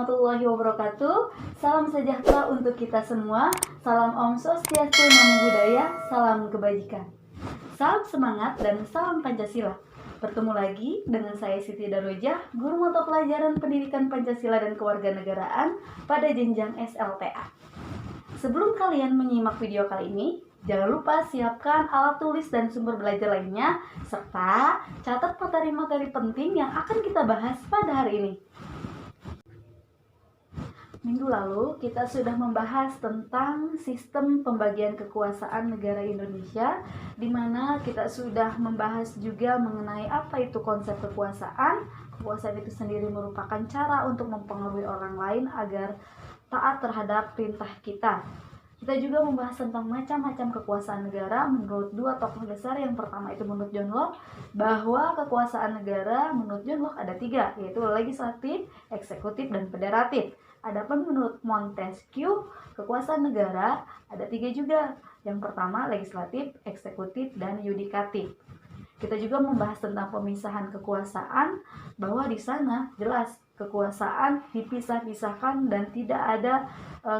warahmatullahi wabarakatuh. Salam sejahtera untuk kita semua. Salam Om Swastiastu, Namo Buddhaya, salam kebajikan. Salam semangat dan salam Pancasila. Bertemu lagi dengan saya Siti Darojah, guru mata pelajaran Pendidikan Pancasila dan Kewarganegaraan pada jenjang SLTA. Sebelum kalian menyimak video kali ini, jangan lupa siapkan alat tulis dan sumber belajar lainnya, serta catat materi-materi penting yang akan kita bahas pada hari ini. Minggu lalu kita sudah membahas tentang sistem pembagian kekuasaan negara Indonesia, di mana kita sudah membahas juga mengenai apa itu konsep kekuasaan. Kekuasaan itu sendiri merupakan cara untuk mempengaruhi orang lain agar taat terhadap perintah kita. Kita juga membahas tentang macam-macam kekuasaan negara menurut dua tokoh besar. Yang pertama itu menurut John Locke, bahwa kekuasaan negara menurut John Locke ada tiga, yaitu legislatif, eksekutif, dan federatif. Adapun menurut Montesquieu, kekuasaan negara ada tiga juga. Yang pertama legislatif, eksekutif, dan yudikatif. Kita juga membahas tentang pemisahan kekuasaan, bahwa di sana jelas kekuasaan dipisah-pisahkan dan tidak ada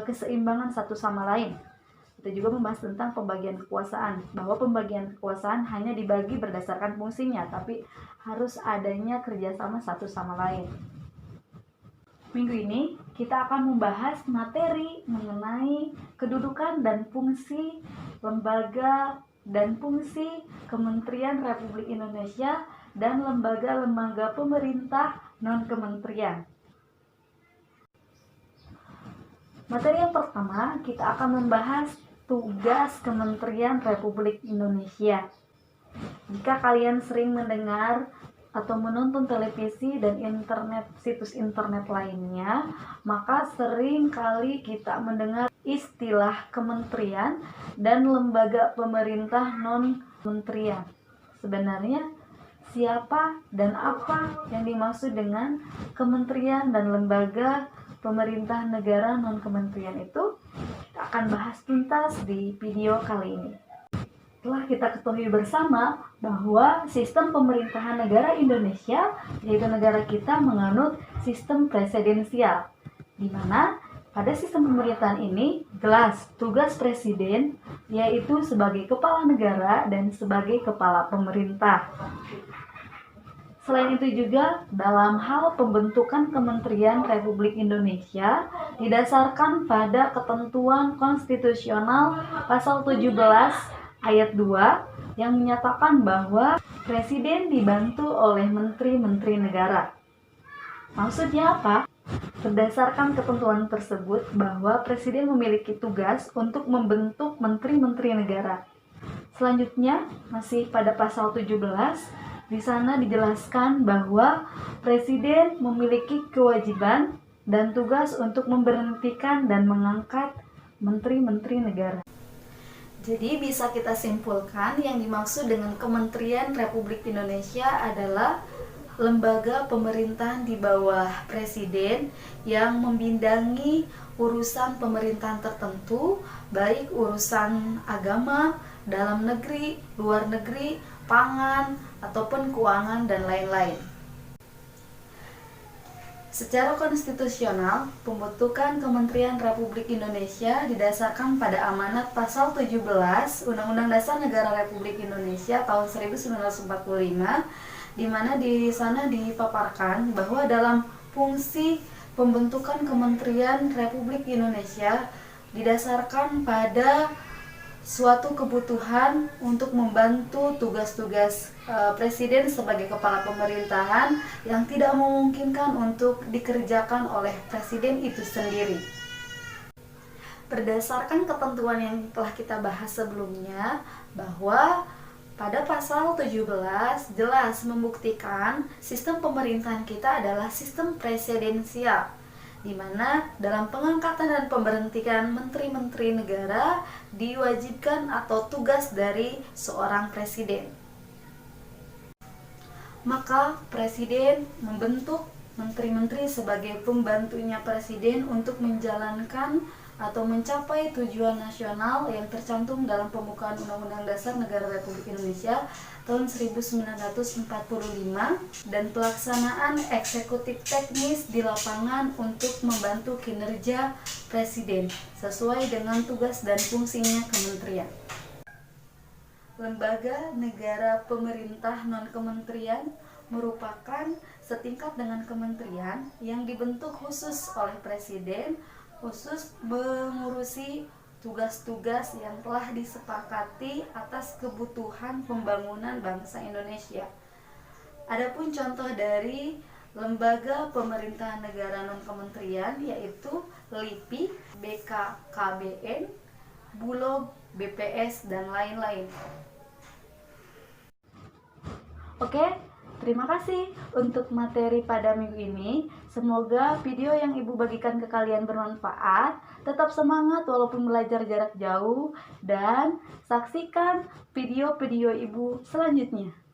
keseimbangan satu sama lain. Kita juga membahas tentang pembagian kekuasaan, bahwa pembagian kekuasaan hanya dibagi berdasarkan fungsinya, tapi harus adanya kerjasama satu sama lain. Minggu ini kita akan membahas materi mengenai kedudukan dan fungsi lembaga dan fungsi Kementerian Republik Indonesia dan lembaga-lembaga pemerintah non-kementerian. Materi yang pertama, kita akan membahas tugas Kementerian Republik Indonesia. Jika kalian sering mendengar atau menonton televisi dan situs internet lainnya, maka sering kali kita mendengar istilah kementerian dan lembaga pemerintah non-kementerian. Sebenarnya siapa dan apa yang dimaksud dengan kementerian dan lembaga pemerintah negara non-kementerian itu? Kita akan bahas tuntas di video kali ini. Telah kita ketahui bersama bahwa sistem pemerintahan negara Indonesia, yaitu negara kita, menganut sistem presidensial, di mana pada sistem pemerintahan ini jelas tugas presiden yaitu sebagai kepala negara dan sebagai kepala pemerintah. Selain itu juga dalam hal pembentukan Kementerian Republik Indonesia didasarkan pada ketentuan konstitusional pasal 17 ayat 2 yang menyatakan bahwa presiden dibantu oleh menteri-menteri negara. Maksudnya apa? Berdasarkan ketentuan tersebut bahwa presiden memiliki tugas untuk membentuk menteri-menteri negara. Selanjutnya, masih pada pasal 17, di sana dijelaskan bahwa presiden memiliki kewajiban dan tugas untuk memberhentikan dan mengangkat menteri-menteri negara. Jadi bisa kita simpulkan yang dimaksud dengan Kementerian Republik Indonesia adalah lembaga pemerintahan di bawah presiden yang membidangi urusan pemerintahan tertentu, baik urusan agama, dalam negeri, luar negeri, pangan, ataupun keuangan, dan lain-lain. Secara konstitusional, pembentukan Kementerian Republik Indonesia didasarkan pada amanat pasal 17 Undang-Undang Dasar Negara Republik Indonesia tahun 1945, di mana di sana dipaparkan bahwa dalam fungsi pembentukan Kementerian Republik Indonesia didasarkan pada suatu kebutuhan untuk membantu tugas-tugas presiden sebagai kepala pemerintahan yang tidak memungkinkan untuk dikerjakan oleh presiden itu sendiri. Berdasarkan ketentuan yang telah kita bahas sebelumnya, bahwa pada pasal 17 jelas membuktikan sistem pemerintahan kita adalah sistem presidensial, di mana dalam pengangkatan dan pemberhentian menteri-menteri negara diwajibkan atau tugas dari seorang presiden. Maka presiden membentuk menteri-menteri sebagai pembantunya presiden untuk menjalankan atau mencapai tujuan nasional yang tercantum dalam pembukaan Undang-Undang Dasar Negara Republik Indonesia tahun 1945 dan pelaksanaan eksekutif teknis di lapangan untuk membantu kinerja Presiden sesuai dengan tugas dan fungsinya kementerian. Lembaga negara pemerintah non-kementerian merupakan setingkat dengan kementerian yang dibentuk khusus oleh Presiden khusus mengurusi tugas-tugas yang telah disepakati atas kebutuhan pembangunan bangsa Indonesia. Adapun contoh dari lembaga pemerintahan negara non-kementerian yaitu LIPI, BKKBN, Bulog, BPS, dan lain-lain. Oke, terima kasih untuk materi pada minggu ini. Semoga video yang Ibu bagikan ke kalian bermanfaat. Tetap semangat walaupun belajar jarak jauh dan saksikan video-video Ibu selanjutnya.